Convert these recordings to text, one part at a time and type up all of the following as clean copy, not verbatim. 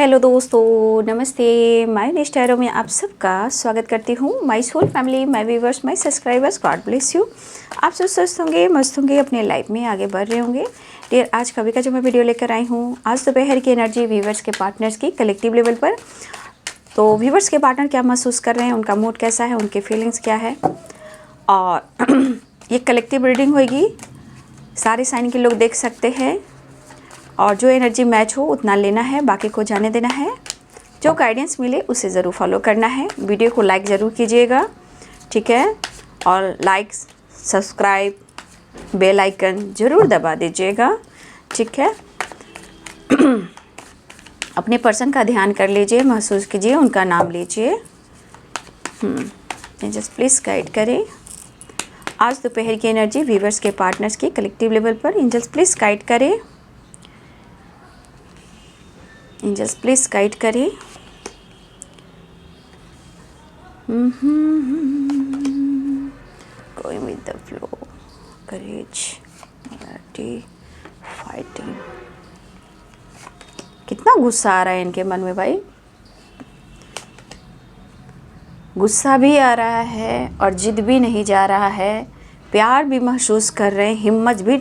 Hello दोस्तों, नमस्ते। My next arrow में आप सबका स्वागत करती हूँ। My soul family, my viewers, my subscribers, God bless you. आप सब स्वस्थ होंगे, मस्त होंगे, अपने लाइफ में आगे बढ़ रहे होंगे। डियर, आज कभी का जो मैं वीडियो लेकर आई हूँ, आज दोपहर की एनर्जी व्यूवर्स के पार्टनर्स की कलेक्टिव लेवल पर। तो व्यूवर्स के पार्टनर क्या महसूस कर रहे हैं, उनका मूड कैसा है, उनके फीलिंग्स क्या है, और ये कलेक्टिव रीडिंग होगी। सारे साइन के लोग देख सकते हैं और जो एनर्जी मैच हो उतना लेना है, बाकी को जाने देना है। जो गाइडेंस मिले उसे ज़रूर फॉलो करना है। वीडियो को लाइक ज़रूर कीजिएगा, ठीक है, और लाइक, सब्सक्राइब, बेल आइकन ज़रूर दबा दीजिएगा, ठीक है। अपने पर्सन का ध्यान कर लीजिए, महसूस कीजिए, उनका नाम लीजिए। जस्ट प्लीज़ गाइड करें आज दोपहर की एनर्जी व्यूवर्स के पार्टनर्स की कलेक्टिव लेवल पर। एंजल्स प्लीज़ गाइड करें, एंजल्स प्लीज़ गाइड करें। Going with the flow, courage, Marathi, fighting. कितना गुस्सा आ रहा है इनके मन में भाई, गुस्सा भी आ रहा है और जिद भी नहीं जा रहा है। प्यार भी महसूस कर रहे हैं, हिम्मत भी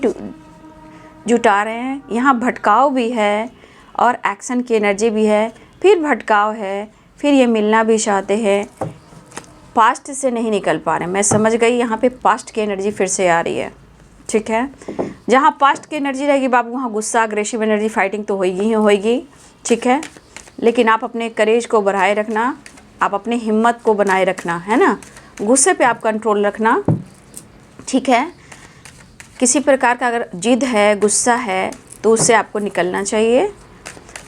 जुटा रहे हैं। यहाँ भटकाव भी है और एक्शन की एनर्जी भी है, फिर भटकाव है, फिर ये मिलना भी चाहते हैं। पास्ट से नहीं निकल पा रहे, मैं समझ गई। यहाँ पे पास्ट की एनर्जी फिर से आ रही है, ठीक है। जहाँ पास्ट की एनर्जी रहेगी बाबू, वहाँ गुस्सा, अग्रेसिव एनर्जी, फाइटिंग तो होगी ही होगी, ठीक है। लेकिन आप अपने करेज को बढ़ाए रखना, आप अपनी हिम्मत को बनाए रखना, है ना। गुस्से पे आप कंट्रोल रखना, ठीक है। किसी प्रकार का अगर जिद है, गुस्सा है, तो उससे आपको निकलना चाहिए।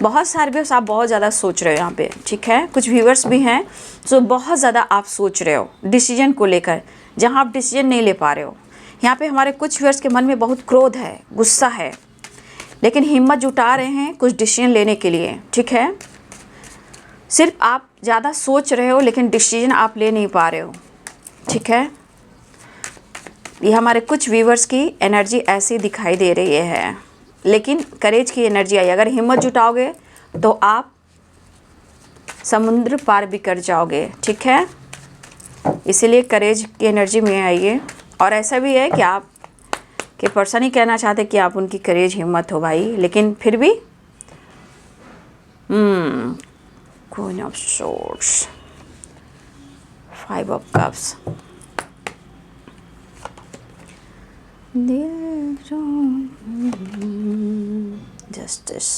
बहुत सारे व्यूअर्स आप बहुत ज़्यादा सोच रहे हो यहाँ पे, ठीक है। कुछ व्यूअर्स भी हैं जो बहुत ज़्यादा आप सोच रहे हो डिसीजन को लेकर, जहाँ आप डिसीजन नहीं ले पा रहे हो। यहाँ पे हमारे कुछ व्यूअर्स के मन में बहुत क्रोध है, गुस्सा है, लेकिन हिम्मत जुटा रहे हैं कुछ डिसीजन लेने के लिए, ठीक है। सिर्फ आप ज़्यादा सोच रहे हो लेकिन डिसीजन आप ले नहीं पा रहे हो, ठीक है। ये हमारे कुछ व्यूअर्स की एनर्जी ऐसी दिखाई दे रही है, लेकिन करेज की एनर्जी आई। अगर हिम्मत जुटाओगे तो आप समुद्र पार भी कर जाओगे, ठीक है। इसीलिए करेज की एनर्जी में आइए। और ऐसा भी है कि आप के पर्सन ही कहना चाहते कि आप उनकी करेज, हिम्मत हो भाई, लेकिन फिर भी queen of swords, 5 of cups, justice,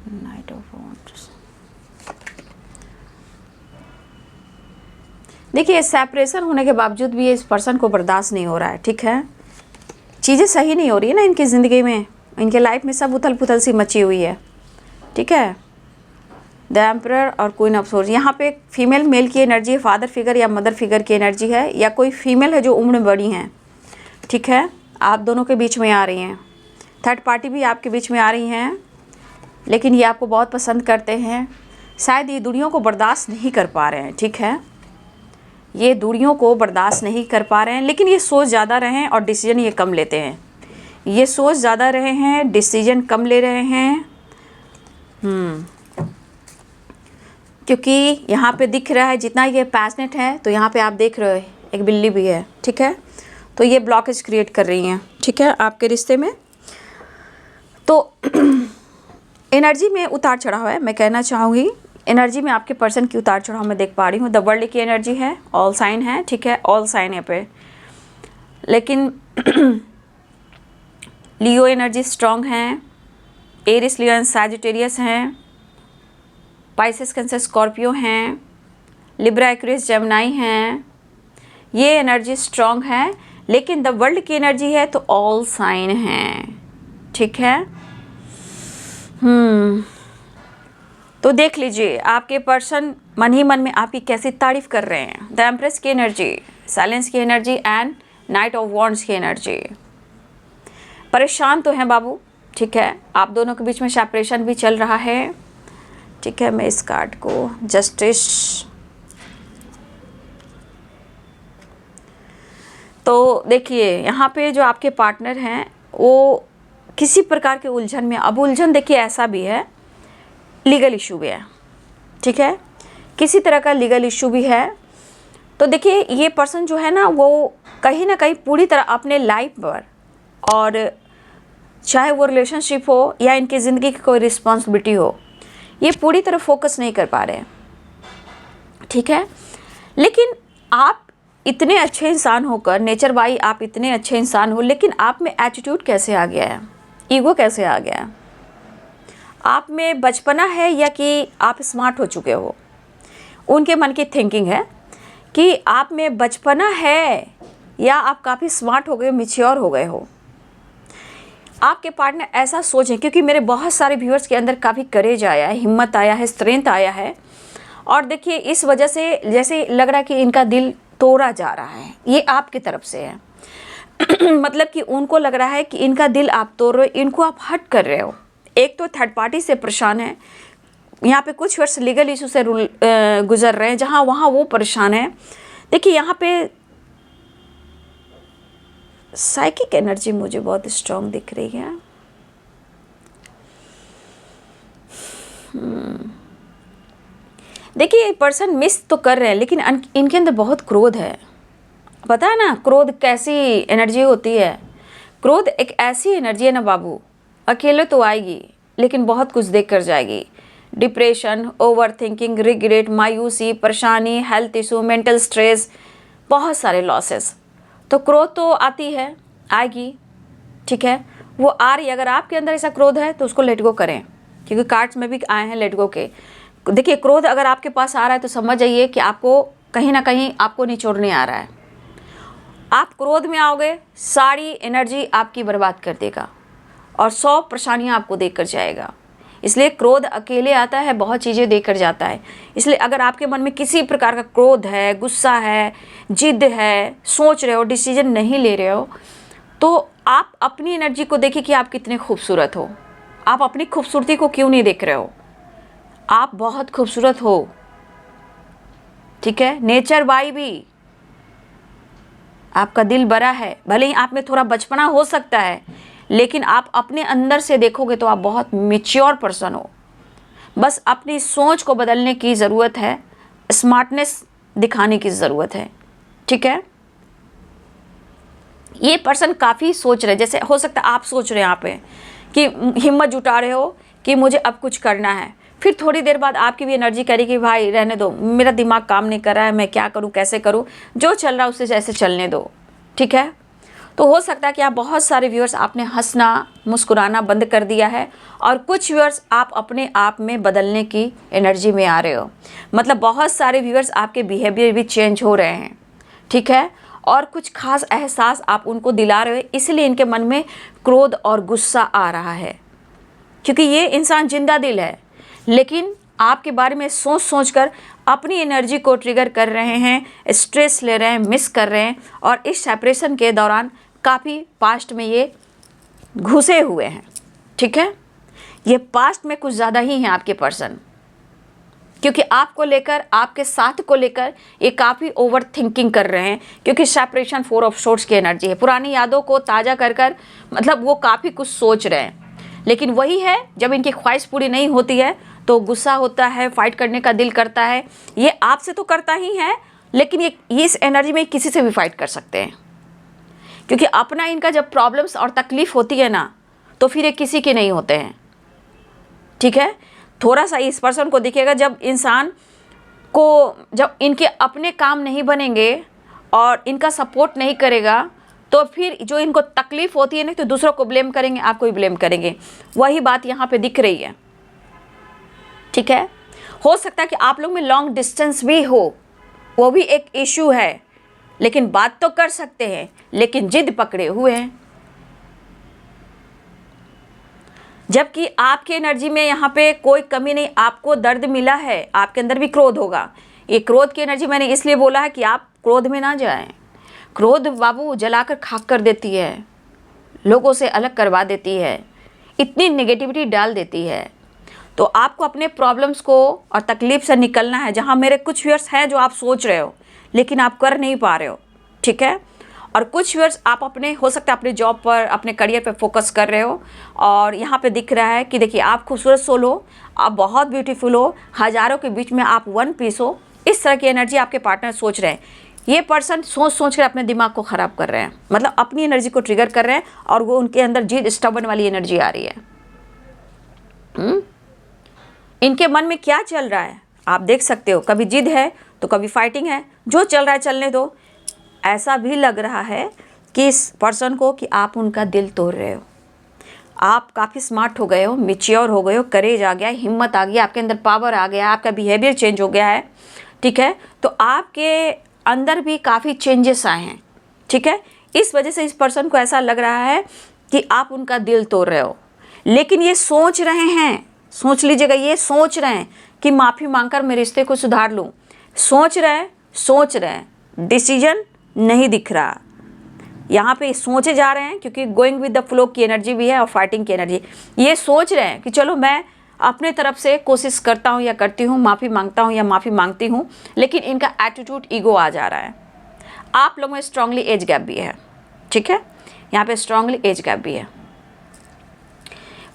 night of wands. देखिए, सेपरेशन होने के बावजूद भी इस पर्सन को बर्दाश्त नहीं हो रहा है, ठीक है। चीज़ें सही नहीं हो रही है ना इनकी ज़िंदगी में, इनके लाइफ में सब उथल पुथल सी मची हुई है, ठीक है। द एम्परर और क्वीन ऑफ सोर्ड्स। यहाँ पे फीमेल मेल की एनर्जी है, फादर फिगर या मदर फिगर की एनर्जी है, या कोई फीमेल है जो उम्र में बड़ी हैं, ठीक है। आप दोनों के बीच में आ रही हैं, थर्ड पार्टी भी आपके बीच में आ रही हैं, लेकिन ये आपको बहुत पसंद करते हैं। शायद ये दूरियों को बर्दाश्त नहीं कर पा रहे हैं, ठीक है। ये दूरियों को बर्दाश्त नहीं कर पा रहे हैं, लेकिन ये सोच ज़्यादा रहे हैं और डिसीजन ये कम लेते हैं। ये सोच ज़्यादा रहे हैं, डिसीजन कम ले रहे हैं। क्योंकि यहाँ पे दिख रहा है जितना ये पैशनेट है, तो यहाँ पे आप देख रहे हो एक बिल्ली भी है, ठीक है। तो ये ब्लॉकेज क्रिएट कर रही हैं, ठीक है, आपके रिश्ते में। तो एनर्जी में उतार चढ़ाव है, मैं कहना चाहूँगी। एनर्जी में आपके पर्सन की उतार चढ़ाव मैं देख पा रही हूँ। द वर्ल्ड की एनर्जी है, ऑल साइन है, ठीक है, ऑल साइन है पे। लेकिन लियो एनर्जी स्ट्रॉन्ग है, एरिस, लियो, सैजिटेरियस हैं, पाइसेस, कैंसर, स्कॉर्पियो हैं, लिब्रा, एक्वेरियस, जेमिनी हैं। ये एनर्जी स्ट्रॉन्ग है, लेकिन द वर्ल्ड की एनर्जी है तो ऑल साइन है, ठीक है। तो देख लीजिए आपके पर्सन मन ही मन में आपकी कैसी तारीफ कर रहे हैं। द एम्प्रेस की एनर्जी, साइलेंस की energy and night of wands की एनर्जी। परेशान तो हैं बाबू, ठीक है। आप दोनों के बीच में सेपरेशन भी चल रहा है, ठीक है। मैं इस कार्ड को, जस्टिस, तो देखिए यहाँ पे जो आपके पार्टनर हैं वो किसी प्रकार के उलझन में। अब उलझन देखिए ऐसा भी है, लीगल इशू भी है, ठीक है, किसी तरह का लीगल इशू भी है। तो देखिए ये पर्सन जो है ना वो कहीं ना कहीं पूरी तरह अपने लाइफ पर, और चाहे वो रिलेशनशिप हो या इनकी ज़िंदगी की कोई रिस्पॉन्सिबिलिटी हो, ये पूरी तरह फोकस नहीं कर पा रहे हैं, ठीक है। लेकिन आप इतने अच्छे इंसान होकर, नेचर बाई आप इतने अच्छे इंसान हो, लेकिन आप में एटीट्यूड कैसे आ गया है, ईगो कैसे आ गया है? आप में बचपना है या कि आप स्मार्ट हो चुके हो? उनके मन की थिंकिंग है कि आप में बचपना है या आप काफ़ी स्मार्ट हो गए, मैच्योर हो गए हो। आपके पार्टनर ऐसा सोचें, क्योंकि मेरे बहुत सारे व्यूअर्स के अंदर काफ़ी करेज आया है, हिम्मत आया है, स्ट्रेंथ आया है, और देखिए इस वजह से जैसे लग रहा है कि इनका दिल तोड़ा जा रहा है, ये आपकी तरफ से है। मतलब कि उनको लग रहा है कि इनका दिल आप तोड़ रहे हो, इनको आप हर्ट कर रहे हो। एक तो थर्ड पार्टी से परेशान है, यहाँ पे कुछ वर्ष लीगल इशू से गुजर रहे हैं, जहाँ वहाँ वो परेशान है। देखिए यहाँ पे साइकिक एनर्जी मुझे बहुत स्ट्रांग दिख रही है। देखिए ये पर्सन मिस तो कर रहे हैं, लेकिन इनके अंदर बहुत क्रोध है। पता है ना क्रोध कैसी एनर्जी होती है? क्रोध एक ऐसी एनर्जी है ना बाबू, अकेले तो आएगी लेकिन बहुत कुछ देख कर जाएगी। डिप्रेशन, ओवर थिंकिंग, रिग्रेट, मायूसी, परेशानी, हेल्थ इशू, मेंटल स्ट्रेस, बहुत सारे लॉसेस। तो क्रोध तो आती है, आएगी, ठीक है, वो आ रही है। अगर आपके अंदर ऐसा क्रोध है तो उसको लेट गो करें, क्योंकि कार्ड्स में भी आए हैं लेट गो के। देखिए क्रोध अगर आपके पास आ रहा है तो समझ जाइए कि आपको कहीं ना कहीं आपको निचोड़ने आ रहा है। आप क्रोध में आओगे, सारी एनर्जी आपकी बर्बाद कर देगा और 100 परेशानियाँ आपको देकर जाएगा। इसलिए क्रोध अकेले आता है, बहुत चीज़ें देकर जाता है। इसलिए अगर आपके मन में किसी प्रकार का क्रोध है, गुस्सा है, जिद है, सोच रहे हो, डिसीजन नहीं ले रहे हो, तो आप अपनी एनर्जी को देखिए कि आप कितने खूबसूरत हो। आप अपनी खूबसूरती को क्यों नहीं देख रहे हो? आप बहुत खूबसूरत हो, ठीक है। नेचर बाई भी आपका दिल बड़ा है, भले ही आप में थोड़ा बचपना हो सकता है, लेकिन आप अपने अंदर से देखोगे तो आप बहुत मैच्योर पर्सन हो। बस अपनी सोच को बदलने की ज़रूरत है, स्मार्टनेस दिखाने की ज़रूरत है, ठीक है। ये पर्सन काफ़ी सोच रहे, जैसे हो सकता है आप सोच रहे हैं यहाँ पे कि हिम्मत जुटा रहे हो कि मुझे अब कुछ करना है, फिर थोड़ी देर बाद आपकी भी एनर्जी करेगी कि भाई रहने दो, मेरा दिमाग काम नहीं कर रहा है, मैं क्या करूँ, कैसे करूँ, जो चल रहा है उससे जैसे चलने दो, ठीक है। तो हो सकता है कि आप बहुत सारे व्यूअर्स आपने हंसना, मुस्कुराना बंद कर दिया है, और कुछ व्यूअर्स आप अपने आप में बदलने की एनर्जी में आ रहे हो। मतलब बहुत सारे व्यूअर्स आपके बिहेवियर भी चेंज हो रहे हैं, ठीक है, और कुछ खास एहसास आप उनको दिला रहे हो, इसलिए इनके मन में क्रोध और गुस्सा आ रहा है। क्योंकि ये इंसान जिंदा दिल है, लेकिन आपके बारे में सोच सोच कर अपनी एनर्जी को ट्रिगर कर रहे हैं, स्ट्रेस ले रहे हैं, मिस कर रहे हैं, और इस सेपरेशन के दौरान काफ़ी पास्ट में ये घुसे हुए हैं, ठीक है। ये पास्ट में कुछ ज़्यादा ही हैं आपके पर्सन, क्योंकि आपको लेकर, आपके साथ को लेकर ये काफ़ी ओवर थिंकिंग कर रहे हैं, क्योंकि सेपरेशन 4 ऑफ सोर्ड्स की एनर्जी है। पुरानी यादों को ताज़ा कर मतलब वो काफ़ी कुछ सोच रहे हैं, लेकिन वही है जब इनकी ख्वाहिश पूरी नहीं होती है तो गुस्सा होता है, फाइट करने का दिल करता है। ये आपसे तो करता ही है, लेकिन ये इस एनर्जी में किसी से भी फाइट कर सकते हैं, क्योंकि अपना इनका जब प्रॉब्लम्स और तकलीफ़ होती है ना, तो फिर ये किसी के नहीं होते हैं, ठीक है। थोड़ा सा इस पर्सन को दिखेगा जब इंसान को, जब इनके अपने काम नहीं बनेंगे और इनका सपोर्ट नहीं करेगा, तो फिर जो इनको तकलीफ़ होती है ना, तो दूसरों को ब्लेम करेंगे, आपको भी ब्लेम करेंगे। वही बात यहाँ पे दिख रही है, ठीक है। हो सकता है कि आप लोग में लॉन्ग डिस्टेंस भी हो, वो भी एक इशू है, लेकिन बात तो कर सकते हैं, लेकिन जिद पकड़े हुए हैं। जबकि आपकी एनर्जी में यहाँ पे कोई कमी नहीं, आपको दर्द मिला है, आपके अंदर भी क्रोध होगा। ये क्रोध की एनर्जी मैंने इसलिए बोला है कि आप क्रोध में ना जाएं। क्रोध बाबू जलाकर खाक कर देती है, लोगों से अलग करवा देती है, इतनी नेगेटिविटी डाल देती है। तो आपको अपने प्रॉब्लम्स को और तकलीफ से निकलना है, जहाँ मेरे कुछ व्यूअर्स हैं जो आप सोच रहे हो लेकिन आप कर नहीं पा रहे हो, ठीक है। और कुछ व्यूअर्स आप अपने हो सकता है अपने जॉब पर, अपने करियर पे फोकस कर रहे हो और यहाँ पे दिख रहा है कि देखिए आप खूबसूरत सोल हो, आप बहुत ब्यूटीफुल हो, हज़ारों के बीच में आप वन पीस हो। इस तरह की एनर्जी आपके पार्टनर सोच रहे हैं। ये पर्सन सोच कर अपने दिमाग को ख़राब कर रहे हैं, मतलब अपनी एनर्जी को ट्रिगर कर रहे हैं और वो उनके अंदर जिद, स्टबर्न वाली एनर्जी आ रही है। इनके मन में क्या चल रहा है आप देख सकते हो, कभी जिद है तो कभी फाइटिंग है। जो चल रहा है चलने दो। ऐसा भी लग रहा है कि इस पर्सन को कि आप उनका दिल तोड़ रहे हो। आप काफ़ी स्मार्ट हो गए हो, मैच्योर हो गए हो, करेज आ गया, हिम्मत आ गई, आपके अंदर पावर आ गया, आपका बिहेवियर चेंज हो गया है। ठीक है, तो आपके अंदर भी काफ़ी चेंजेस आए हैं। ठीक है, इस वजह से इस पर्सन को ऐसा लग रहा है कि आप उनका दिल तोड़ रहे हो। लेकिन ये सोच रहे हैं, सोच लीजिएगा, ये सोच रहे हैं कि माफ़ी मांगकर मैं रिश्ते को सुधार लूँ। सोच रहे हैं, डिसीजन नहीं दिख रहा। यहाँ पे सोचे जा रहे हैं क्योंकि गोइंग विद द फ्लो की एनर्जी भी है और फाइटिंग की एनर्जी। ये सोच रहे हैं कि चलो मैं अपने तरफ से कोशिश करता हूँ या करती हूँ, माफ़ी मांगता हूँ या माफ़ी मांगती हूँ, लेकिन इनका एटीट्यूड, ईगो आ जा रहा है। आप लोगों में स्ट्रांगली एज गैप भी है। ठीक है, यहाँ पे स्ट्रांगली एज गैप भी है।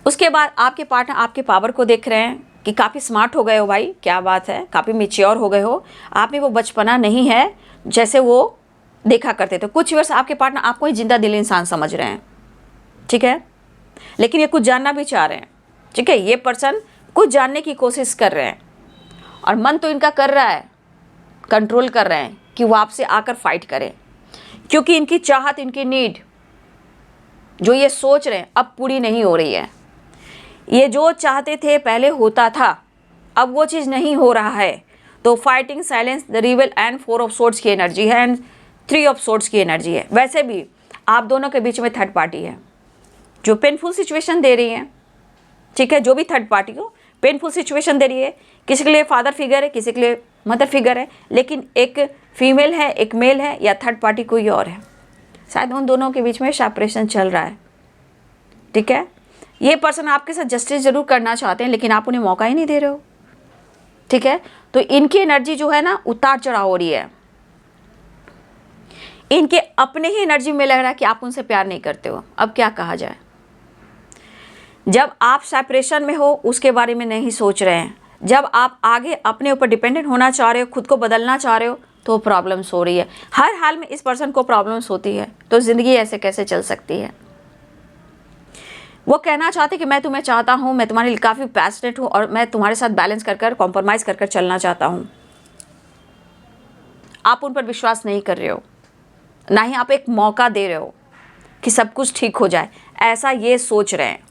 उसके बाद आपके पार्टनर आपके पावर को देख रहे हैं कि काफ़ी स्मार्ट हो गए हो भाई, क्या बात है, काफ़ी मैच्योर हो गए हो, आप में वो बचपना नहीं है जैसे वो देखा करते थे। कुछ वर्ष आपके पार्टनर आपको ही जिंदा दिल इंसान समझ रहे हैं। ठीक है, लेकिन ये कुछ जानना भी चाह रहे हैं। ठीक है, ये पर्सन कुछ जानने की कोशिश कर रहे हैं और मन तो इनका कर रहा है, कंट्रोल कर रहे हैं कि वो आपसे आकर फाइट करें, क्योंकि इनकी चाहत, इनकी नीड जो ये सोच रहे हैं अब पूरी नहीं हो रही है। ये जो चाहते थे पहले होता था, अब वो चीज़ नहीं हो रहा है। तो fighting, silence, the rebel and 4 of swords की एनर्जी है एंड 3 ऑफ सोर्ड्स की एनर्जी है। वैसे भी आप दोनों के बीच में थर्ड पार्टी है जो पेनफुल सिचुएशन दे रही है। ठीक है, जो भी थर्ड पार्टी हो पेनफुल सिचुएशन दे रही है। किसी के लिए फादर फिगर है, किसी के लिए मदर फिगर है, लेकिन एक फीमेल है, एक मेल है, या थर्ड पार्टी कोई और है। शायद उन दोनों के बीच में सेपरेशन चल रहा है। ठीक है, ये पर्सन आपके साथ जस्टिस जरूर करना चाहते हैं, लेकिन आप उन्हें मौका ही नहीं दे रहे हो। ठीक है, तो इनकी एनर्जी जो है ना उतार चढ़ाव हो रही है। इनके अपने ही एनर्जी में लग रहा है कि आप उनसे प्यार नहीं करते हो। अब क्या कहा जाए, जब आप सेपरेशन में हो उसके बारे में नहीं सोच रहे हैं, जब आप आगे अपने ऊपर डिपेंडेंट होना चाह रहे हो, खुद को बदलना चाह रहे हो, तो प्रॉब्लम्स हो रही है। हर हाल में इस पर्सन को प्रॉब्लम्स होती है, तो ज़िंदगी ऐसे कैसे चल सकती है। वो कहना चाहते कि मैं तुम्हें चाहता हूँ, मैं तुम्हारे लिए काफ़ी पैशनेट हूँ और मैं तुम्हारे साथ बैलेंस कर कॉम्प्रोमाइज़ कर चलना चाहता हूँ। आप उन पर विश्वास नहीं कर रहे हो, ना ही आप एक मौका दे रहे हो कि सब कुछ ठीक हो जाए, ऐसा ये सोच रहे हैं।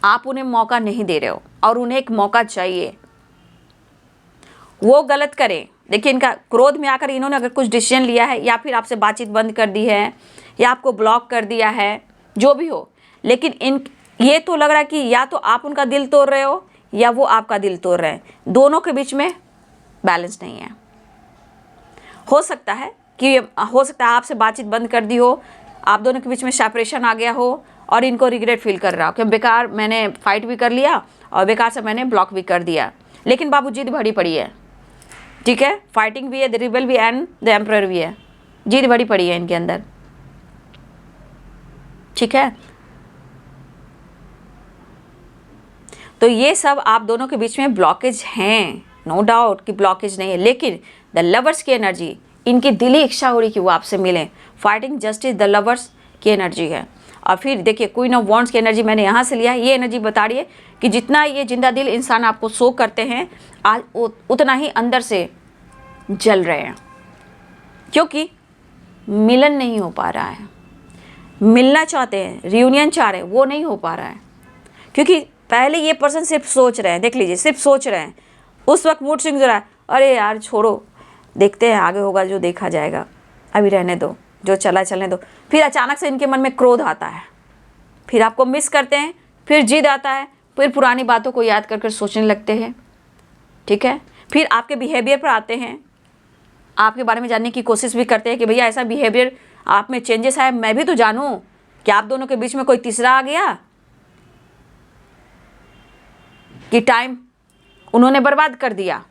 आप उन्हें मौका नहीं दे रहे हो और उन्हें एक मौका चाहिए, वो गलत करें। देखिए, इनका क्रोध में आकर इन्होंने अगर कुछ डिसीजन लिया है या फिर आपसे बातचीत बंद कर दी है या आपको ब्लॉक कर दिया है, जो भी हो, लेकिन ये तो लग रहा है कि या तो आप उनका दिल तोड़ रहे हो या वो आपका दिल तोड़ रहे हैं। दोनों के बीच में बैलेंस नहीं है। हो सकता है आपसे बातचीत बंद कर दी हो, आप दोनों के बीच में सेपरेशन आ गया हो और इनको रिग्रेट फील कर रहा हो कि बेकार मैंने फाइट भी कर लिया और बेकार से मैंने ब्लॉक भी कर दिया। लेकिन बाबू जिद भरी पड़ी है। ठीक है, फाइटिंग भी है, द रिबेल भी एंड द एम्परर भी है, जिद भरी पड़ी है इनके अंदर। ठीक है, तो ये सब आप दोनों के बीच में ब्लॉकेज हैं, नो डाउट कि ब्लॉकेज नहीं है, लेकिन द लवर्स की एनर्जी, इनकी दिली इच्छा हो रही कि वो आपसे मिलें। फाइटिंग, जस्टिस, द लवर्स की एनर्जी है। और फिर देखिए, क्वीन ऑफ वॉन्ड्स की एनर्जी मैंने यहाँ से लिया। ये एनर्जी बता रही है कि जितना ये जिंदा दिल इंसान आपको शो करते हैं, आज उतना ही अंदर से जल रहे हैं, क्योंकि मिलन नहीं हो पा रहा है। मिलना चाहते हैं, रियूनियन चाह रहे हैं, वो नहीं हो पा रहा है, क्योंकि पहले ये पर्सन सिर्फ सोच रहे हैं। देख लीजिए, सिर्फ सोच रहे हैं। उस वक्त मूड स्विंग हो रहा है, अरे यार छोड़ो, देखते हैं आगे होगा जो देखा जाएगा, अभी रहने दो, जो चला चलने दो। फिर अचानक से इनके मन में क्रोध आता है, फिर आपको मिस करते हैं, फिर जिद आता है, फिर पुरानी बातों को याद कर सोचने लगते हैं। ठीक है, फिर आपके बिहेवियर पर आते हैं, आपके बारे में जानने की कोशिश भी करते हैं कि भैया ऐसा बिहेवियर आप में चेंजेस है, मैं भी तो जानूं कि आप दोनों के बीच में कोई तीसरा आ गया कि टाइम उन्होंने बर्बाद कर दिया।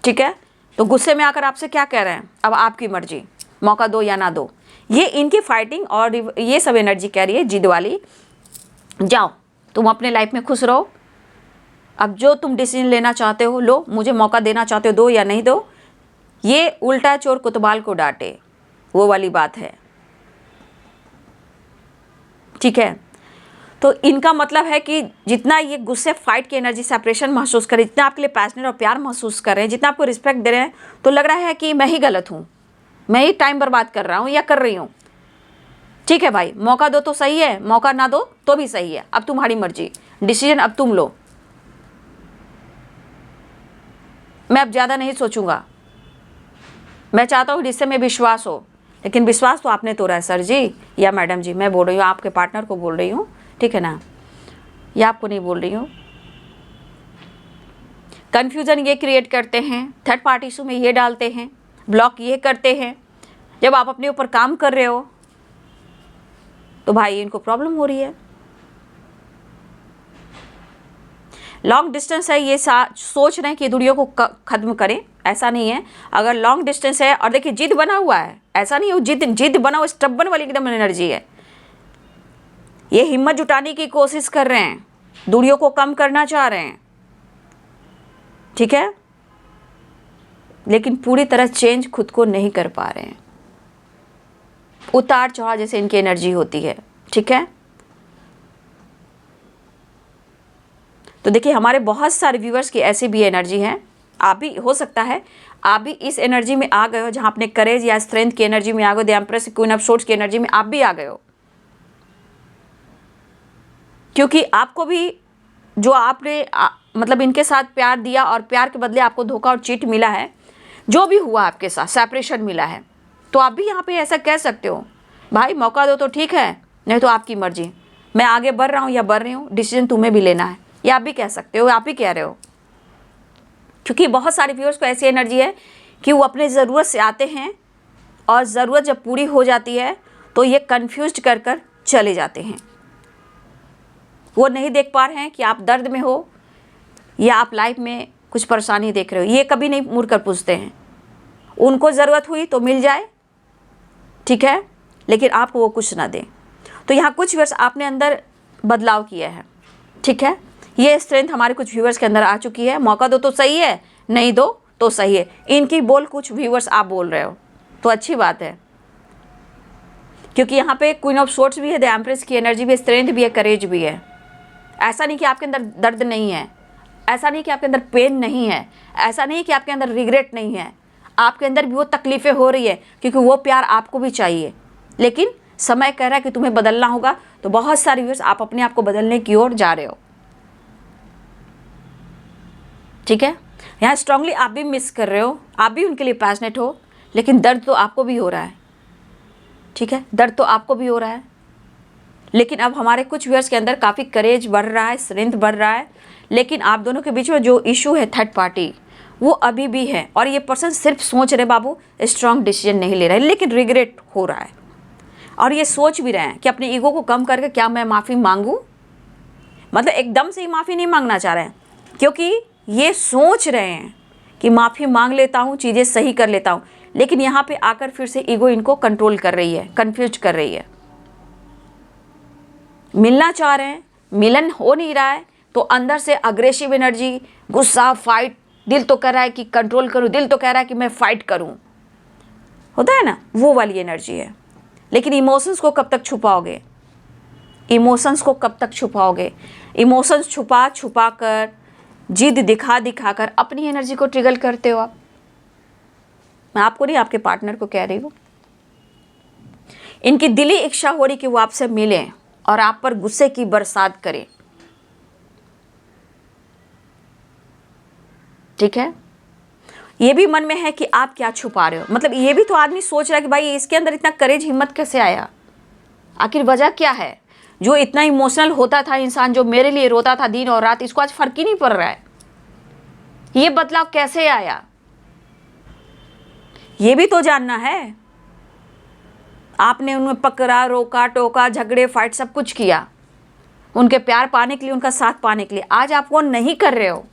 ठीक है, तो गुस्से में आकर आपसे क्या कह रहे हैं, अब आपकी मर्जी, मौका दो या ना दो। ये इनकी फाइटिंग और ये सब एनर्जी कह रही है जिद वाली, जाओ तुम अपने लाइफ में खुश रहो, अब जो तुम डिसीजन लेना चाहते हो लो, मुझे मौका देना चाहते हो दो या नहीं दो। ये उल्टा चोर कोतवाल को डांटे, वो वाली बात है, ठीक है। तो इनका मतलब है कि जितना ये गुस्से फाइट की एनर्जी सेपरेशन महसूस करें, जितना आपके लिए पैशनेट और प्यार महसूस कर रहे हैं, जितना आपको रिस्पेक्ट दे रहे हैं, तो लग रहा है कि मैं ही गलत हूँ, मैं ही टाइम बर्बाद कर रहा हूँ या कर रही हूँ। ठीक है भाई, मौका दो तो सही है, मौका ना दो तो भी सही है, अब तुम्हारी मर्जी, डिसीजन अब तुम लो। मैं अब ज़्यादा नहीं सोचूंगा, मैं चाहता हूँ रिश्ते में विश्वास हो, लेकिन विश्वास तो आपने तोड़ा है सर जी या मैडम जी। मैं बोल रही हूँ, आपके पार्टनर को बोल रही हूँ, ठीक है ना, या आपको नहीं बोल रही हूँ। कन्फ्यूज़न ये क्रिएट करते हैं, थर्ड पार्टी इशू में ये डालते हैं, ब्लॉक ये करते हैं। जब आप अपने ऊपर काम कर रहे हो तो भाई इनको प्रॉब्लम हो रही है। लॉन्ग डिस्टेंस है, ये सोच रहे हैं कि दूरियों को ख़त्म करें, ऐसा नहीं है। अगर लॉन्ग डिस्टेंस है और देखिए जिद बना हुआ है, ऐसा नहीं हो जिद बना हुआ, स्टबन वाली एकदम एनर्जी है। ये हिम्मत जुटाने की कोशिश कर रहे हैं, दूरियों को कम करना चाह रहे हैं, ठीक है, लेकिन पूरी तरह चेंज खुद को नहीं कर पा रहे हैं। उतार चढ़ाव जैसे इनकी एनर्जी होती है, ठीक है। तो देखिए हमारे बहुत सारे व्यूअर्स की ऐसी भी एनर्जी है, आप भी हो सकता है आप भी इस एनर्जी में आ गए हो, जहां अपने करेज या स्ट्रेंथ की एनर्जी में आ गए, the empress queen of swords की एनर्जी में आप भी आ गए हो। क्योंकि आपको भी जो आपने मतलब इनके साथ प्यार दिया और प्यार के बदले आपको धोखा और चीट मिला है, जो भी हुआ आपके साथ सेपरेशन मिला है, तो आप भी यहाँ पे ऐसा कह सकते हो, भाई मौका दो तो ठीक है, नहीं तो आपकी मर्जी, मैं आगे बढ़ रहा हूँ या बढ़ रही हूँ, डिसीजन तुम्हें भी लेना है। ये आप भी कह सकते हो, आप ही कह रहे हो। क्योंकि बहुत सारे व्यूअर्स को ऐसी एनर्जी है कि वो अपने ज़रूरत से आते हैं और ज़रूरत जब पूरी हो जाती है तो ये कन्फ्यूज कर कर चले जाते हैं। वो नहीं देख पा रहे हैं कि आप दर्द में हो या आप लाइफ में कुछ परेशानी देख रहे हो, ये कभी नहीं मुड़ कर पूछते हैं। उनको ज़रूरत हुई तो मिल जाए, ठीक है, लेकिन आपको वो कुछ ना दें। तो यहाँ कुछ व्यूअर्स आपने अंदर बदलाव किया है, ठीक है। ये स्ट्रेंथ हमारे कुछ व्यूअर्स के अंदर आ चुकी है। मौका दो तो सही है, नहीं दो तो सही है, इनकी बोल कुछ व्यूअर्स आप बोल रहे हो तो अच्छी बात है। क्योंकि यहाँ पे क्वीन ऑफ सोर्ड्स भी है, द एम्प्रेस की एनर्जी भी है, स्ट्रेंथ भी है, करेज भी है। ऐसा नहीं कि आपके अंदर दर्द नहीं है, ऐसा नहीं कि आपके अंदर पेन नहीं है, ऐसा नहीं कि आपके अंदर रिग्रेट नहीं है। आपके अंदर भी वो तकलीफ़ें हो रही है क्योंकि वो प्यार आपको भी चाहिए, लेकिन समय कह रहा है कि तुम्हें बदलना होगा। तो बहुत सारे व्यूअर्स आप अपने आप को बदलने की ओर जा रहे हो, ठीक है। यहाँ स्ट्रांगली आप भी मिस कर रहे हो, आप भी उनके लिए पैशनेट हो, लेकिन दर्द तो आपको भी हो रहा है, ठीक है, दर्द तो आपको भी हो रहा है। लेकिन अब हमारे कुछ व्यूअर्स के अंदर काफ़ी करेज बढ़ रहा है, स्ट्रेंथ बढ़ रहा है, लेकिन आप दोनों के बीच में जो इशू है थर्ड पार्टी, वो अभी भी है। और ये पर्सन सिर्फ सोच रहे बाबू, स्ट्रांग डिसीजन नहीं ले रहे, लेकिन रिग्रेट हो रहा है। और ये सोच भी रहे हैं कि अपने ईगो को कम करके क्या मैं माफ़ी मांगूँ, मतलब एकदम से ही माफ़ी नहीं मांगना चाह रहे हैं, क्योंकि ये सोच रहे हैं कि माफ़ी मांग लेता हूँ, चीज़ें सही कर लेता हूँ, लेकिन यहाँ पे आकर फिर से ईगो इनको कंट्रोल कर रही है, कंफ्यूज कर रही है। मिलना चाह रहे हैं, मिलन हो नहीं रहा है, तो अंदर से अग्रेसिव एनर्जी, गुस्सा, फाइट, दिल तो कह रहा है कि कंट्रोल करूँ, दिल तो कह रहा है कि मैं फाइट करूँ, होता है ना, वो वाली एनर्जी है। लेकिन इमोशंस को कब तक छुपाओगे, इमोशंस को कब तक छुपाओगे? इमोशंस छुपा छुपा कर, जिद दिखा दिखा कर अपनी एनर्जी को ट्रिगर करते हो आप। मैं आपको नहीं, आपके पार्टनर को कह रही हूँ। इनकी दिली इच्छा हो रही कि वो आपसे मिलें और आप पर गुस्से की बरसात करें, ठीक है। ये भी मन में है कि आप क्या छुपा रहे हो, मतलब ये भी तो आदमी सोच रहा है कि भाई इसके अंदर इतना करेज, हिम्मत कैसे आया, आखिर वजह क्या है? जो इतना इमोशनल होता था इंसान, जो मेरे लिए रोता था दिन और रात, इसको आज फर्क ही नहीं पड़ रहा है। ये बदलाव कैसे आया, ये भी तो जानना है। आपने उन्हें पकड़ा, रोका, टोका, झगड़े, फाइट सब कुछ किया उनके प्यार पाने के लिए, उनका साथ पाने के लिए। आज आप वो नहीं कर रहे हो।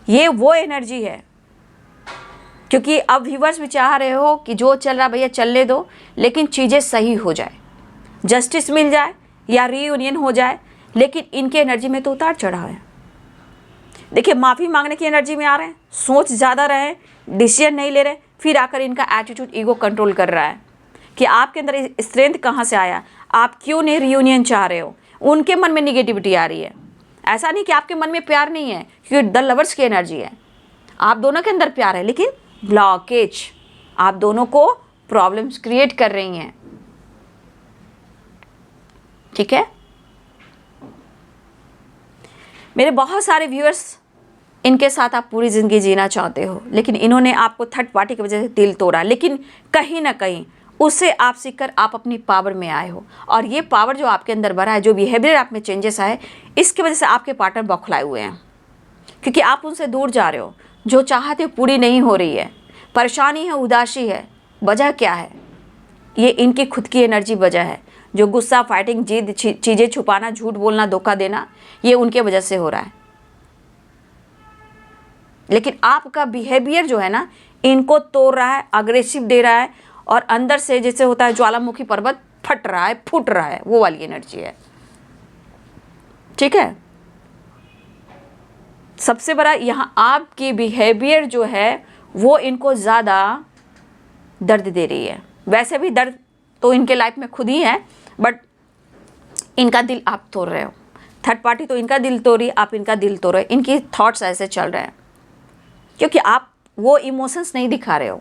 ये वो एनर्जी है क्योंकि अब व्यूवर्स भी चाह रहे हो कि जो चल रहा भैया चलने दो, लेकिन चीज़ें सही हो जाए, जस्टिस मिल जाए या रीयूनियन हो जाए। लेकिन इनके एनर्जी में तो उतार चढ़ाव है। देखिए, माफ़ी मांगने की एनर्जी में आ रहे हैं, सोच ज़्यादा रहे हैं, डिसीजन नहीं ले रहे, फिर आकर इनका एटीट्यूड, ईगो कंट्रोल कर रहा है कि आपके अंदर स्ट्रेंथ कहाँ से आया, आप क्यों नहीं रीयूनियन चाह रहे हो। उनके मन में निगेटिविटी आ रही है। ऐसा नहीं कि आपके मन में प्यार नहीं है, क्योंकि द लवर्स की एनर्जी है, आप दोनों के अंदर प्यार है, लेकिन ब्लॉकेज, आप दोनों को प्रॉब्लम्स क्रिएट कर रही हैं। ठीक है, मेरे बहुत सारे व्यूअर्स, इनके साथ आप पूरी ज़िंदगी जीना चाहते हो, लेकिन इन्होंने आपको थर्ड पार्टी की वजह से दिल तोड़ा, लेकिन कहीं ना कहीं उससे आप सीखकर आप अपनी पावर में आए हो। और ये पावर जो आपके अंदर भरा है, जो बिहेवियर आप में चेंजेस आए, इसकी वजह से आपके पार्टनर बौखलाए हुए हैं, क्योंकि आप उनसे दूर जा रहे हो। जो चाहते पूरी नहीं हो रही है, परेशानी है, उदासी है। वजह क्या है? ये इनकी खुद की एनर्जी वजह है। जो गुस्सा, फाइटिंग, जिद, चीज़ें छुपाना, झूठ बोलना, धोखा देना, ये उनके वजह से हो रहा है। लेकिन आपका बिहेवियर जो है ना, इनको तोड़ रहा है, अग्रेसिव दे रहा है, और अंदर से जैसे होता है ज्वालामुखी पर्वत फट रहा है, फूट रहा है, वो वाली एनर्जी है। ठीक है, सबसे बड़ा यहाँ आपकी बिहेवियर जो है वो इनको ज़्यादा दर्द दे रही है। वैसे भी दर्द तो इनके लाइफ में खुद ही है, बट इनका दिल आप तोड़ रहे हो। थर्ड पार्टी तो इनका दिल तोड़ रही है, आप इनका दिल तोड़ रहे हो। इनकी थॉट्स ऐसे चल रहे हैं क्योंकि आप वो इमोशंस नहीं दिखा रहे हो।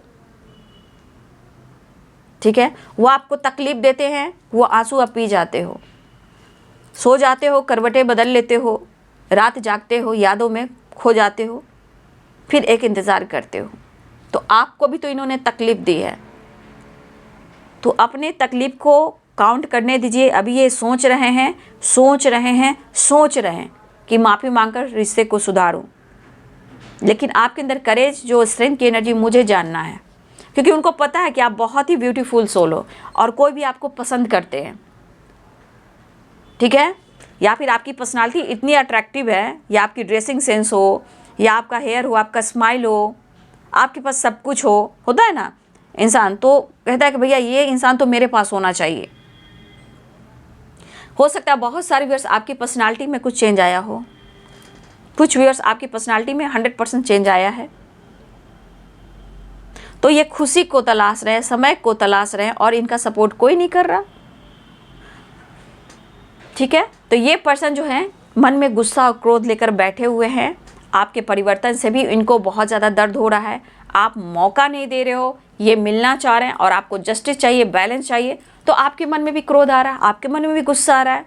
ठीक है, वो आपको तकलीफ देते हैं, वो आंसू आप पी जाते हो, सो जाते हो, करवटें बदल लेते हो, रात जागते हो, यादों में खो जाते हो, फिर एक इंतज़ार करते हो। तो आपको भी तो इन्होंने तकलीफ़ दी है, तो अपने तकलीफ़ को काउंट करने दीजिए। अभी ये सोच रहे हैं कि माफ़ी मांगकर रिश्ते को सुधारूं, लेकिन आपके अंदर करेज, जो स्ट्रेंथ की एनर्जी, मुझे जानना है, क्योंकि उनको पता है कि आप बहुत ही ब्यूटीफुल सोल हो और कोई भी आपको पसंद करते हैं। ठीक है, या फिर आपकी पर्सनालिटी इतनी अट्रैक्टिव है, या आपकी ड्रेसिंग सेंस हो, या आपका हेयर हो, आपका स्माइल हो, आपके पास सब कुछ होता है ना इंसान, तो कहता है कि भैया ये इंसान तो मेरे पास होना चाहिए। हो सकता है बहुत सारे व्यूअर्स आपकी पर्सनालिटी में कुछ चेंज आया हो, कुछ व्यूअर्स आपकी पर्सनालिटी में 100% चेंज आया है। तो ये खुशी को तलाश रहे हैं, समय को तलाश रहे हैं, और इनका सपोर्ट कोई नहीं कर रहा। ठीक है, तो ये पर्सन जो है मन में गुस्सा और क्रोध लेकर बैठे हुए हैं। आपके परिवर्तन से भी इनको बहुत ज़्यादा दर्द हो रहा है। आप मौका नहीं दे रहे हो, ये मिलना चाह रहे हैं और आपको जस्टिस चाहिए, बैलेंस चाहिए, तो आपके मन में भी क्रोध आ रहा है, आपके मन में भी गुस्सा आ रहा है।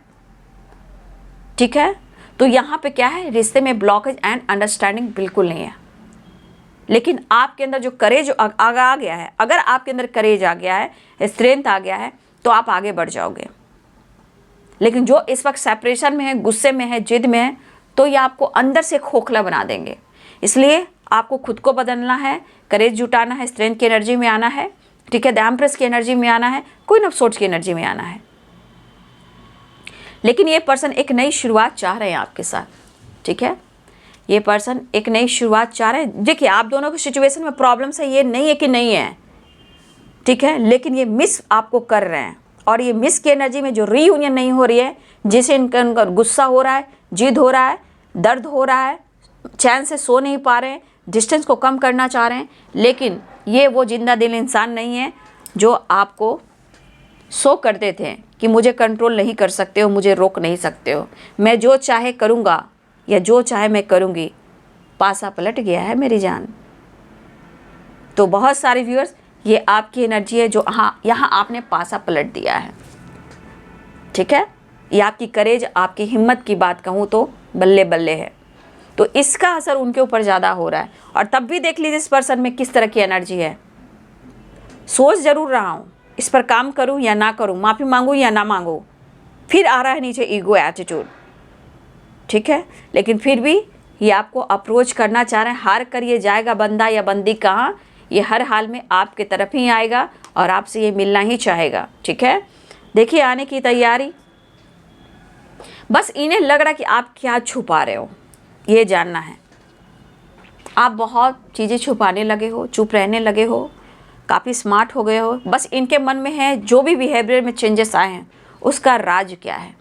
ठीक है, तो यहाँ पे क्या है, रिश्ते में ब्लॉकेज एंड अंडरस्टैंडिंग बिल्कुल नहीं है। लेकिन आपके अंदर जो करेज आ गया है, अगर आपके अंदर करेज आ गया है, स्ट्रेंथ आ गया है, तो आप आगे बढ़ जाओगे। लेकिन जो इस वक्त सेपरेशन में है, गुस्से में है, जिद में है, तो ये आपको अंदर से खोखला बना देंगे। इसलिए आपको खुद को बदलना है, करेज जुटाना है, स्ट्रेंथ की एनर्जी में आना है। ठीक है, द एम्प्रेस की एनर्जी में आना है, क्वीन ऑफ सोर्ड्स की एनर्जी में आना है। लेकिन ये पर्सन एक नई शुरुआत चाह रहे हैं आपके साथ। ठीक है, ये पर्सन एक नई शुरुआत चाह रहे हैं। देखिए, आप दोनों की सिचुएशन में प्रॉब्लम्स है, ये नहीं है कि नहीं है। ठीक है, लेकिन ये मिस आपको कर रहे हैं, और ये मिस की एनर्जी में जो रीयूनियन नहीं हो रही है, जिसे इनका गुस्सा हो रहा है, जिद हो रहा है, दर्द हो रहा है, चैन से सो नहीं पा रहे हैं, डिस्टेंस को कम करना चाह रहे हैं। लेकिन ये वो जिंदा दिल इंसान नहीं है जो आपको शो करते थे कि मुझे कंट्रोल नहीं कर सकते हो, मुझे रोक नहीं सकते हो, मैं जो चाहे करूँगा या जो चाहे मैं करूँगी। पासा पलट गया है मेरी जान। तो बहुत सारे व्यूअर्स, ये आपकी एनर्जी है जो यहाँ आपने पासा पलट दिया है। ठीक है, ये आपकी करेज, आपकी हिम्मत की बात कहूँ तो बल्ले बल्ले है। तो इसका असर उनके ऊपर ज़्यादा हो रहा है। और तब भी देख लीजिए इस पर्सन में किस तरह की एनर्जी है। सोच ज़रूर रहा हूँ, इस पर काम करूँ या ना करूँ, माफ़ी मांगूँ या ना मांगूँ, फिर आ रहा है नीचे ईगो, एटीट्यूड। ठीक है, लेकिन फिर भी ये आपको अप्रोच करना चाह रहे हैं। हार कर ये जाएगा बंदा या बंदी कहाँ, ये हर हाल में आपके तरफ ही आएगा और आपसे ये मिलना ही चाहेगा। ठीक है, देखिए आने की तैयारी। बस इन्हें लग रहा है कि आप क्या छुपा रहे हो, ये जानना है। आप बहुत चीज़ें छुपाने लगे हो, चुप रहने लगे हो, काफ़ी स्मार्ट हो गए हो। बस इनके मन में है जो भी बिहेवियर में चेंजेस आए हैं उसका राज क्या है।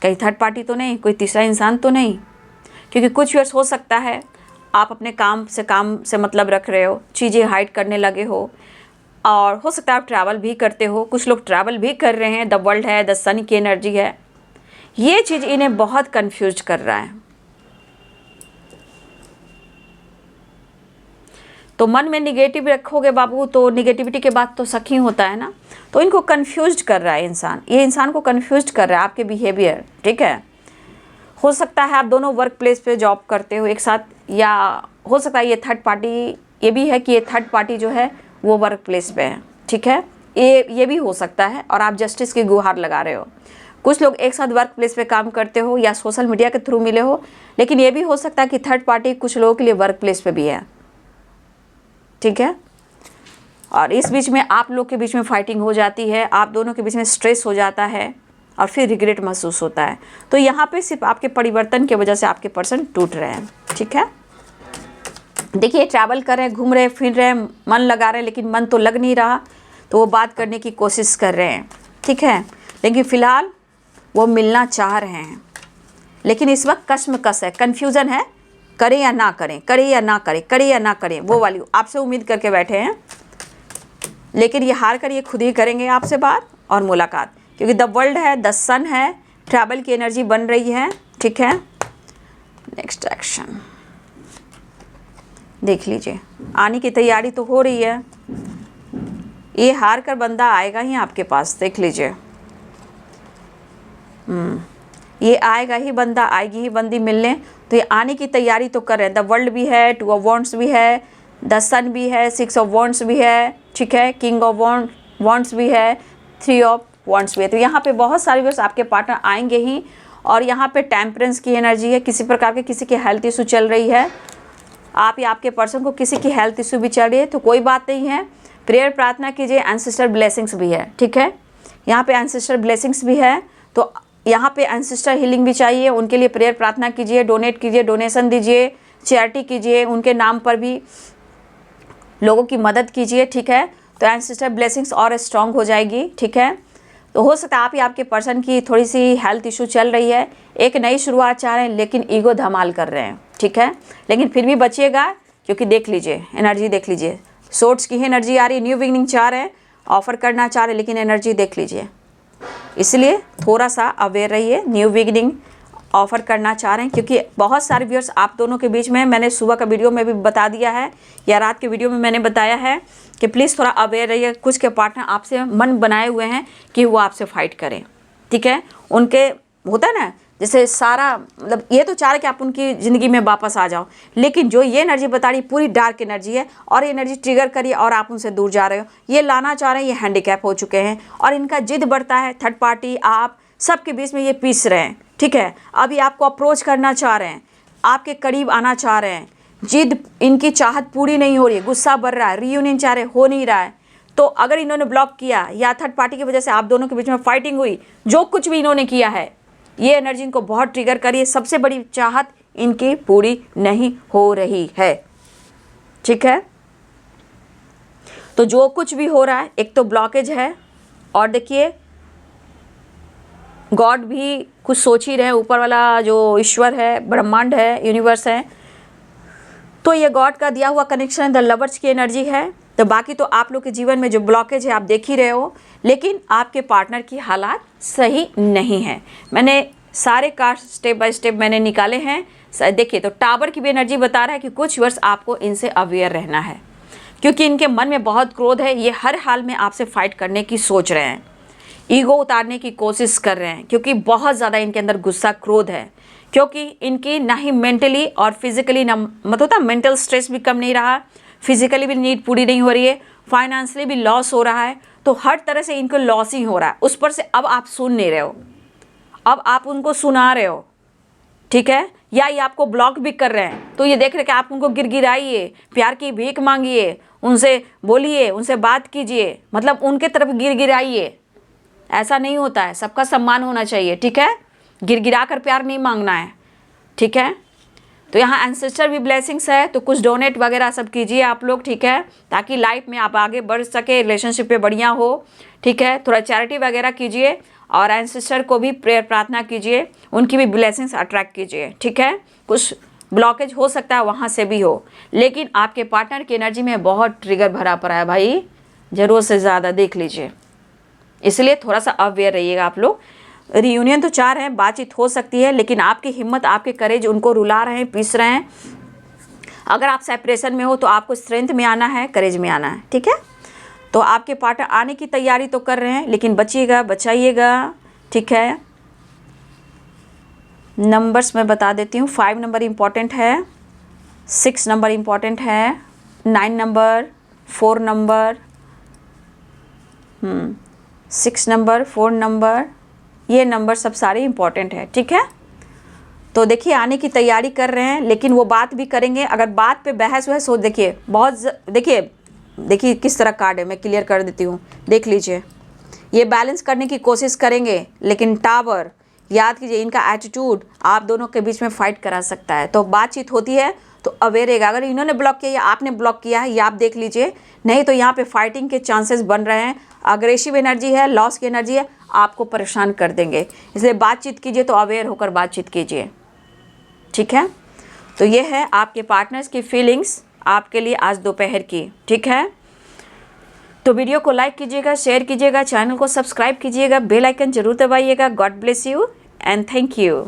कहीं थर्ड पार्टी तो नहीं, कोई तीसरा इंसान तो नहीं। क्योंकि कुछ व्यूअर्स हो सकता है आप अपने काम से मतलब रख रहे हो, चीज़ें हाइड करने लगे हो, और हो सकता है आप ट्रैवल भी करते हो। कुछ लोग ट्रैवल भी कर रहे हैं। द वर्ल्ड है, द सन की एनर्जी है। ये चीज़ इन्हें बहुत कंफ्यूज कर रहा है। तो मन में निगेटिव रखोगे बाबू तो निगेटिविटी के बाद तो शक ही होता है ना। तो इनको कंफ्यूज कर रहा है इंसान, ये इंसान को कंफ्यूज कर रहा है आपके बिहेवियर, ठीक है। हो सकता है आप दोनों वर्क प्लेस पे जॉब करते हो एक साथ, या हो सकता है ये थर्ड पार्टी, ये भी है कि ये थर्ड पार्टी जो है वो वर्क प्लेस पे है, ठीक है। ये भी हो सकता है और आप जस्टिस की गुहार लगा रहे हो। कुछ लोग एक साथ वर्क प्लेस पे काम करते हो या सोशल मीडिया के थ्रू मिले हो, लेकिन ये भी हो सकता है कि थर्ड पार्टी कुछ लोगों के लिए वर्क प्लेस पे भी है, ठीक है। और इस बीच में आप लोग के बीच में फाइटिंग हो जाती है, आप दोनों के बीच में स्ट्रेस हो जाता है और फिर रिग्रेट महसूस होता है। तो यहाँ पे सिर्फ आपके परिवर्तन की वजह से आपके पर्सन टूट रहे हैं, ठीक है। देखिए ट्रैवल कर रहे हैं, घूम रहे हैं, फिर रहे हैं, मन लगा रहे हैं, लेकिन मन तो लग नहीं रहा, तो वो बात करने की कोशिश कर रहे हैं, ठीक है। लेकिन फ़िलहाल वो मिलना चाह रहे हैं, लेकिन इस वक्त कश्मकश है, कन्फ्यूज़न है, करें या ना करें, करें या ना करें, करें या ना करें, वो वाली आपसे उम्मीद करके बैठे हैं। लेकिन ये हार कर ये खुद ही करेंगे आपसे बात और मुलाकात, क्योंकि द वर्ल्ड है, द सन है, ट्रैवल की एनर्जी बन रही है, ठीक है। नेक्स्ट एक्शन देख लीजिए, आने की तैयारी तो हो रही है। ये हार कर बंदा आएगा ही आपके पास, देख लीजिए। ये आएगा ही बंदा, आएगी ही बंदी मिलने। तो ये आने की तैयारी तो कर रहे हैं। द वर्ल्ड भी है, टू ऑफ वॉन्ड्स भी है, द सन भी है, सिक्स ऑफ वॉन्ड्स भी है, ठीक है, किंग ऑफ वॉन्ड्स भी है, थ्री ऑफ वॉन्ड्स भी है। तो यहाँ पे बहुत सारे व्यूअर्स आपके पार्टनर आएंगे ही। और यहाँ पे टेम्परेंस की एनर्जी है, किसी प्रकार के किसी की हेल्थ इशू चल रही है, आप या आपके पर्सन को किसी की हेल्थ इशू भी चल रही है, तो कोई बात नहीं है, प्रेयर प्रार्थना कीजिए। एंसेस्टर ब्लेसिंग्स भी है, ठीक है, यहाँ पे एंसेस्टर ब्लेसिंग्स भी है। तो यहाँ पे एंसेस्टर हीलिंग भी चाहिए, उनके लिए प्रेयर प्रार्थना कीजिए, डोनेट कीजिए, डोनेशन दीजिए, चैरिटी कीजिए, उनके नाम पर भी लोगों की मदद कीजिए, ठीक है। तो एंसेस्टर ब्लेसिंग्स और स्ट्रॉन्ग हो जाएगी, ठीक है। तो हो सकता है आप या आपके पर्सन की थोड़ी सी हेल्थ इशू चल रही है, एक नई शुरुआत चाह रहे हैं, लेकिन ईगो धमाल कर रहे हैं, ठीक है। लेकिन फिर भी बचिएगा, क्योंकि देख लीजिए एनर्जी, देख लीजिए सोर्स की एनर्जी आ रही है। न्यू बिगिनिंग चाह रहे हैं, ऑफर करना चाह रहे हैं, लेकिन एनर्जी देख लीजिए, इसलिए थोड़ा सा अवेयर रहिए। न्यू बिगिनिंग ऑफर करना चाह रहे हैं, क्योंकि बहुत सारे व्यूअर्स आप दोनों के बीच में, मैंने सुबह का वीडियो में भी बता दिया है या रात के वीडियो में मैंने बताया है कि प्लीज़ थोड़ा अवेयर रहिए। कुछ के पार्टनर आपसे मन बनाए हुए हैं कि वो आपसे फाइट करें, ठीक है। उनके होता है ना, जैसे सारा मतलब ये तो चाह रहे कि आप उनकी ज़िंदगी में वापस आ जाओ, लेकिन जो ये एनर्जी बता रही पूरी डार्क एनर्जी है, और ये एनर्जी ट्रिगर करिए और आप उनसे दूर जा रहे हो। ये लाना चाह रहे हैं, ये हैंडीकैप हो चुके हैं और इनका जिद बढ़ता है। थर्ड पार्टी आप सबके बीच में ये पीस रहे हैं, ठीक है। अभी आपको अप्रोच करना चाह रहे हैं, आपके करीब आना चाह रहे हैं, जिद इनकी चाहत पूरी नहीं हो रही है, गुस्सा बढ़ रहा है, रीयूनियन चाह रहे हो नहीं रहा है। तो अगर इन्होंने ब्लॉक किया या थर्ड पार्टी की वजह से आप दोनों के बीच में फाइटिंग हुई, जो कुछ भी इन्होंने किया है, ये एनर्जी इनको बहुत ट्रिगर करिए। सबसे बड़ी चाहत इनकी पूरी नहीं हो रही है, ठीक है। तो जो कुछ भी हो रहा है, एक तो ब्लॉकेज है, और देखिए गॉड भी कुछ सोच ही रहे, ऊपर वाला जो ईश्वर है, ब्रह्मांड है, यूनिवर्स है, तो ये गॉड का दिया हुआ कनेक्शन द लवर्स की एनर्जी है। तो बाकी तो आप लोग के जीवन में जो ब्लॉकेज है आप देख ही रहे हो, लेकिन आपके पार्टनर की हालात सही नहीं है। मैंने सारे कार्ड स्टेप बाय स्टेप मैंने निकाले हैं। देखिए तो टावर की भी एनर्जी बता रहा है कि कुछ वर्ष आपको इनसे अवेयर रहना है, क्योंकि इनके मन में बहुत क्रोध है। ये हर हाल में आपसे फाइट करने की सोच रहे हैं, ईगो उतारने की कोशिश कर रहे हैं, क्योंकि बहुत ज़्यादा इनके अंदर गुस्सा क्रोध है। क्योंकि इनकी ना ही मेंटली और फिजिकली ना मत होता, मेंटल स्ट्रेस भी कम नहीं रहा, फिजिकली भी नीड पूरी नहीं हो रही है, फाइनेंशियली भी लॉस हो रहा है। तो हर तरह से इनको लॉस ही हो रहा है। उस पर से अब आप सुन नहीं रहे हो, अब आप उनको सुना रहे हो, ठीक है, या ये आपको ब्लॉक भी कर रहे हैं। तो ये देख रहे कि आप उनको गिरगिराइए, प्यार की भीख मांगिए, उनसे बोलिए, उनसे बात कीजिए, मतलब उनके तरफ गिरगिराइए। ऐसा नहीं होता है, सबका सम्मान होना चाहिए, ठीक है। गिरगिरा कर प्यार नहीं मांगना है, ठीक है। तो यहाँ एंसेस्टर भी ब्लेसिंग्स है, तो कुछ डोनेट वगैरह सब कीजिए आप लोग, ठीक है, ताकि लाइफ में आप आगे बढ़ सके, रिलेशनशिप पे बढ़िया हो, ठीक है। थोड़ा चैरिटी वगैरह कीजिए और एंसेस्टर को भी प्रेयर प्रार्थना कीजिए, उनकी भी ब्लेसिंग्स अट्रैक्ट कीजिए, ठीक है। कुछ ब्लॉकेज हो सकता है वहाँ से भी हो, लेकिन आपके पार्टनर की एनर्जी में बहुत ट्रिगर भरा पड़ा है भाई, ज़रूरत से ज़्यादा देख लीजिए, इसलिए थोड़ा सा अवेयर रहिएगा आप लोग। रियूनियन तो चाह रहे हैं, बातचीत हो सकती है, लेकिन आपकी हिम्मत, आपके करेज उनको रुला रहे हैं, पीस रहे हैं। अगर आप सेपरेशन में हो तो आपको स्ट्रेंथ में आना है, करेज में आना है, ठीक है। तो आपके पार्टनर आने की तैयारी तो कर रहे हैं, लेकिन बचिएगा, बचाइएगा, ठीक है। नंबर्स मैं बता देती हूँ। 5 नंबर इम्पॉर्टेंट है, 6 नंबर इम्पॉर्टेंट है, 9 नंबर, 4 नंबर, 6 नंबर, 4 नंबर, ये नंबर सब सारे इम्पॉर्टेंट है, ठीक है। तो देखिए आने की तैयारी कर रहे हैं, लेकिन वो बात भी करेंगे। अगर बात पे बहस वहस हो, देखिए देखिए किस तरह कार्ड है, मैं क्लियर कर देती हूँ, देख लीजिए। ये बैलेंस करने की कोशिश करेंगे, लेकिन टावर, याद कीजिए इनका एटीट्यूड आप दोनों के बीच में फाइट करा सकता है। तो बातचीत होती है तो अवेयर रहेगा, अगर इन्होंने ब्लॉक किया या आपने ब्लॉक किया है, ये आप देख लीजिए, नहीं तो यहाँ पे फाइटिंग के चांसेस बन रहे हैं। अग्रेसिव एनर्जी है, लॉस की एनर्जी है, आपको परेशान कर देंगे, इसलिए बातचीत कीजिए तो अवेयर होकर बातचीत कीजिए, ठीक है। तो ये है आपके पार्टनर्स की फीलिंग्स आपके लिए आज दोपहर की, ठीक है। तो वीडियो को लाइक कीजिएगा, शेयर कीजिएगा, चैनल को सब्सक्राइब कीजिएगा, बेल आइकन जरूर दबाइएगा। God bless you and thank you.